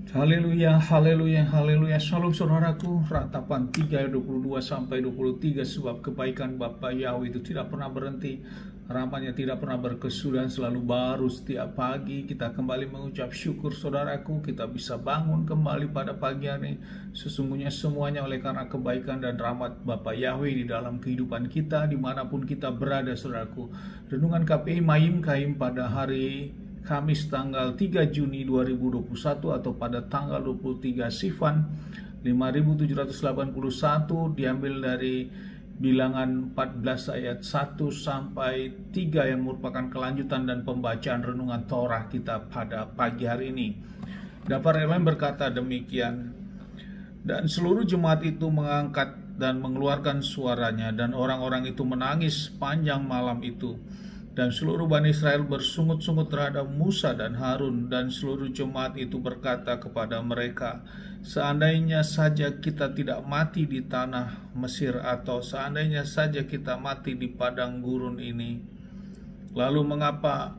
Haleluya, haleluya, haleluya. Shalom saudaraku, ratapan 3 ayat 22 sampai 23, sebab kebaikan Bapa Yahweh itu tidak pernah berhenti, rahmatnya tidak pernah berkesudahan, selalu baru setiap pagi. Kita kembali mengucap syukur saudaraku, kita bisa bangun kembali pada pagi hari. Sesungguhnya semuanya oleh karena kebaikan dan rahmat Bapa Yahweh di dalam kehidupan kita, dimanapun kita berada saudaraku. Renungan KPI Mayim Kaim pada hari Kamis tanggal 3 Juni 2021 atau pada tanggal 23 Sivan 5781, diambil dari Bilangan 14 ayat 1 sampai 3 yang merupakan kelanjutan dan pembacaan renungan Torah kita pada pagi hari ini. Dapat Remain berkata demikian, dan seluruh jemaat itu mengangkat dan mengeluarkan suaranya, dan orang-orang itu menangis panjang malam itu. Dan seluruh Bani Israel bersungut-sungut terhadap Musa dan Harun, dan seluruh jemaat itu berkata kepada mereka, seandainya saja kita tidak mati di tanah Mesir, atau seandainya saja kita mati di padang gurun ini. Lalu mengapa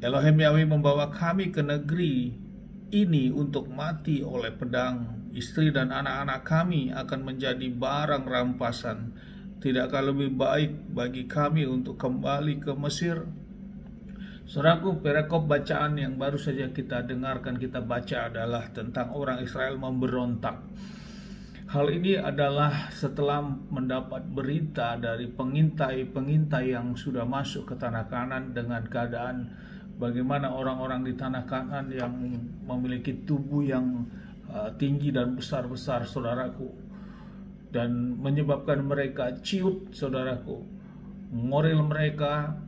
Elohim Yahweh membawa kami ke negeri ini untuk mati oleh pedang? Istri dan anak-anak kami akan menjadi barang rampasan. Tidakkah lebih baik bagi kami untuk kembali ke Mesir? Saudaraku, perikop bacaan yang baru saja kita dengarkan, kita baca adalah tentang orang Israel memberontak. Hal ini adalah setelah mendapat berita dari pengintai-pengintai yang sudah masuk ke tanah Kanan dengan keadaan bagaimana orang-orang di tanah Kanan yang memiliki tubuh yang tinggi dan besar-besar, saudaraku, dan menyebabkan mereka ciut, saudaraku. Moral mereka,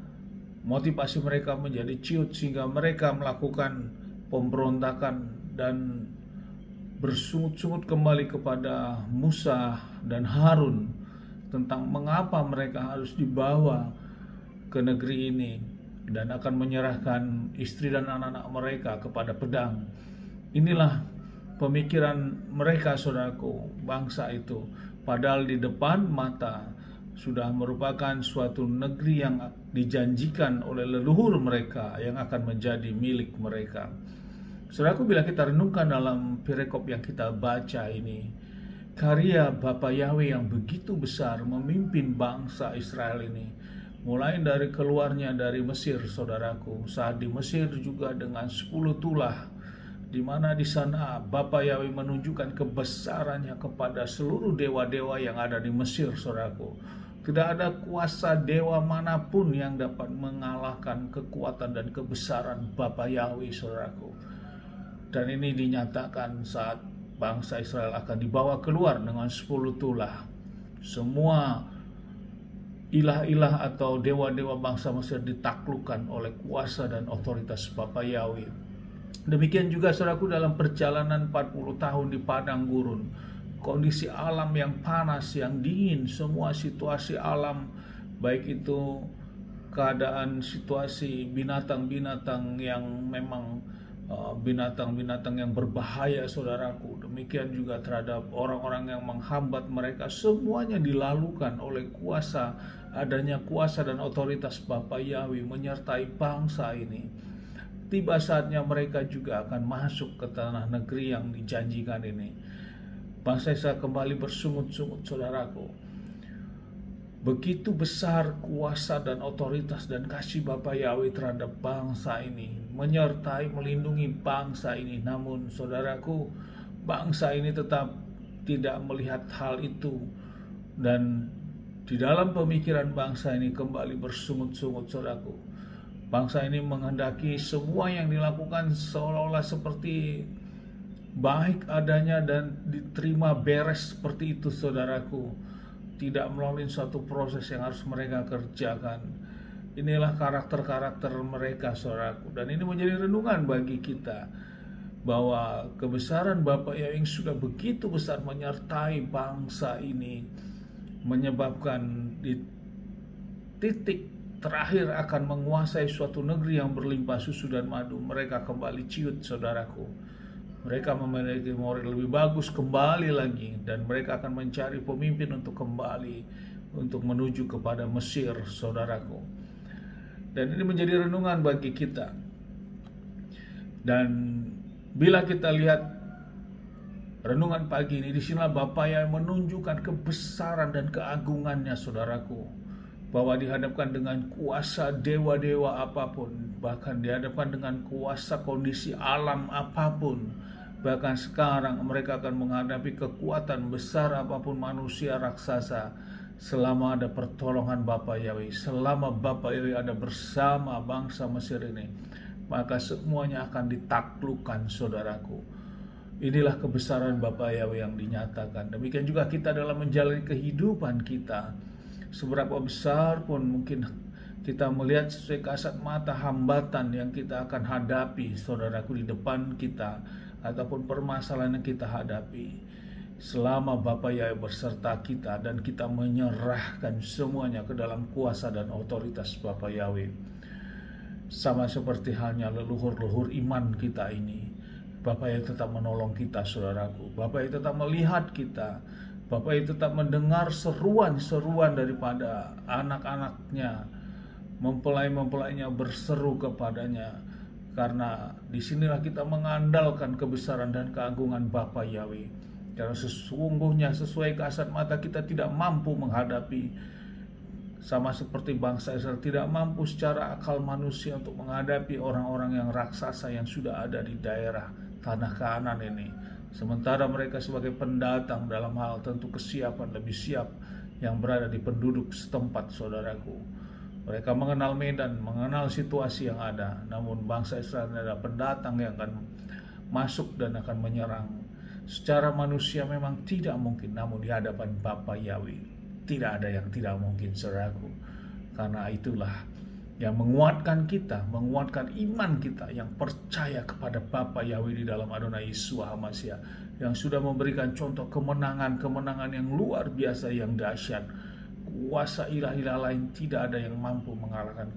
motivasi mereka menjadi ciut, sehingga mereka melakukan pemberontakan dan bersungut-sungut kembali kepada Musa dan Harun tentang mengapa mereka harus dibawa ke negeri ini dan akan menyerahkan istri dan anak-anak mereka kepada pedang. Inilah pemikiran mereka, saudaraku, bangsa itu. Padahal di depan mata sudah merupakan suatu negeri yang dijanjikan oleh leluhur mereka yang akan menjadi milik mereka. Saudaraku, bila kita renungkan dalam perikop yang kita baca ini, karya Bapa Yahweh yang begitu besar memimpin bangsa Israel ini, mulai dari keluarnya dari Mesir, saudaraku, saat di Mesir juga dengan 10 tulah, di mana di sana Bapa Yahweh menunjukkan kebesarannya kepada seluruh dewa-dewa yang ada di Mesir, saudaraku. Tidak ada kuasa dewa manapun yang dapat mengalahkan kekuatan dan kebesaran Bapa Yahweh, saudaraku. Dan ini dinyatakan saat bangsa Israel akan dibawa keluar dengan 10 tulah. Semua ilah-ilah atau dewa-dewa bangsa Mesir ditaklukkan oleh kuasa dan otoritas Bapa Yahweh. Demikian juga saudaraku dalam perjalanan 40 tahun di padang gurun, kondisi alam yang panas, yang dingin, semua situasi alam, baik itu keadaan situasi binatang-binatang yang memang binatang-binatang yang berbahaya, saudaraku, demikian juga terhadap orang-orang yang menghambat mereka, semuanya dilalukan oleh kuasa, adanya kuasa dan otoritas Bapa Yahweh menyertai bangsa ini. Tiba saatnya mereka juga akan masuk ke tanah negeri yang dijanjikan ini. Bangsa Israel kembali bersungut-sungut, saudaraku. Begitu besar kuasa dan otoritas dan kasih Bapa Yahweh terhadap bangsa ini, menyertai, melindungi bangsa ini. Namun, saudaraku, bangsa ini tetap tidak melihat hal itu. Dan di dalam pemikiran bangsa ini kembali bersungut-sungut, saudaraku. Bangsa ini menghendaki semua yang dilakukan seolah-olah seperti baik adanya dan diterima beres seperti itu, saudaraku. Tidak melalui suatu proses yang harus mereka kerjakan. Inilah karakter-karakter mereka, saudaraku. Dan ini menjadi renungan bagi kita, bahwa kebesaran Bapa yang sudah begitu besar menyertai bangsa ini, menyebabkan di titik terakhir akan menguasai suatu negeri yang berlimpah susu dan madu. Mereka kembali ciut, saudaraku. Mereka memiliki moral lebih bagus kembali lagi, dan mereka akan mencari pemimpin untuk kembali untuk menuju kepada Mesir, saudaraku. Dan ini menjadi renungan bagi kita. Dan Bila kita lihat renungan pagi ini, disinilah Bapa yang menunjukkan kebesaran dan keagungannya, saudaraku. Bahwa dihadapkan dengan kuasa dewa-dewa apapun, bahkan dihadapkan dengan kuasa kondisi alam apapun, bahkan sekarang mereka akan menghadapi kekuatan besar apapun manusia raksasa, selama ada pertolongan Bapa Yahweh, selama Bapa Yahweh ada bersama bangsa Mesir ini, maka semuanya akan ditaklukkan, saudaraku. Inilah kebesaran Bapa Yahweh yang dinyatakan. Demikian juga kita dalam menjalani kehidupan kita. Seberapa besar pun mungkin kita melihat sesuai kasat mata hambatan yang kita akan hadapi, saudaraku, di depan kita, ataupun permasalahan yang kita hadapi. Selama Bapa Yahweh berserta kita dan kita menyerahkan semuanya ke dalam kuasa dan otoritas Bapa Yahweh. Sama seperti halnya leluhur-leluhur iman kita ini, Bapa Yahweh tetap menolong kita, saudaraku. Bapa Yahweh tetap melihat kita. Bapa Yahweh tetap mendengar seruan-seruan daripada anak-anaknya, mempelai-mempelainya berseru kepadanya. Karena disinilah kita mengandalkan kebesaran dan keagungan Bapa Yahweh. Karena sesungguhnya sesuai kasat mata kita tidak mampu menghadapi, sama seperti bangsa Israel tidak mampu secara akal manusia untuk menghadapi orang-orang yang raksasa yang sudah ada di daerah tanah Kanaan ini. Sementara mereka sebagai pendatang dalam hal tentu kesiapan lebih siap yang berada di penduduk setempat, saudaraku. Mereka mengenal medan, mengenal situasi yang ada. Namun bangsa Israel adalah pendatang yang akan masuk dan akan menyerang. Secara manusia memang tidak mungkin, namun di hadapan Bapa Yahweh tidak ada yang tidak mungkin, saudaraku. Karena itulah yang menguatkan kita, menguatkan iman kita yang percaya kepada Bapa Yahweh di dalam Adonai Yeshua HaMashiach, yang sudah memberikan contoh kemenangan-kemenangan yang luar biasa, yang dahsyat. Kuasa ilah-ilah lain tidak ada yang mampu mengalahkan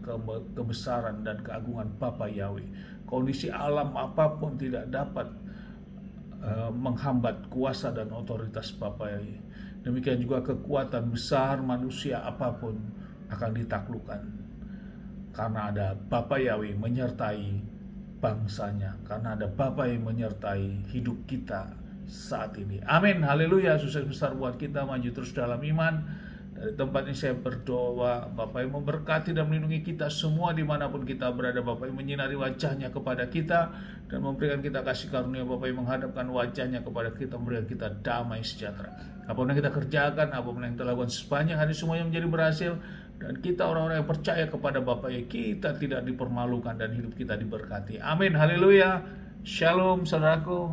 kebesaran dan keagungan Bapa Yahweh. Kondisi alam apapun tidak dapat menghambat kuasa dan otoritas Bapa Yahweh. Demikian juga kekuatan besar manusia apapun akan ditaklukkan. Karena ada Bapa Yahweh menyertai bangsanya. Karena ada Bapa yang menyertai hidup kita saat ini. Amin, haleluya. Sukses besar buat kita, maju terus dalam iman. Dari tempat ini saya berdoa, Bapa yang memberkati dan melindungi kita semua dimanapun kita berada. Bapa yang menyinari wajahnya kepada kita dan memberikan kita kasih karunia. Bapa yang menghadapkan wajahnya kepada kita, memberikan kita damai sejahtera. Apapun yang kita kerjakan, apapun yang kita lakukan sepanjang hari, semuanya menjadi berhasil. Dan kita orang-orang yang percaya kepada Bapa ya, kita tidak dipermalukan dan hidup kita diberkati. Amin, haleluya. Shalom, saudaraku.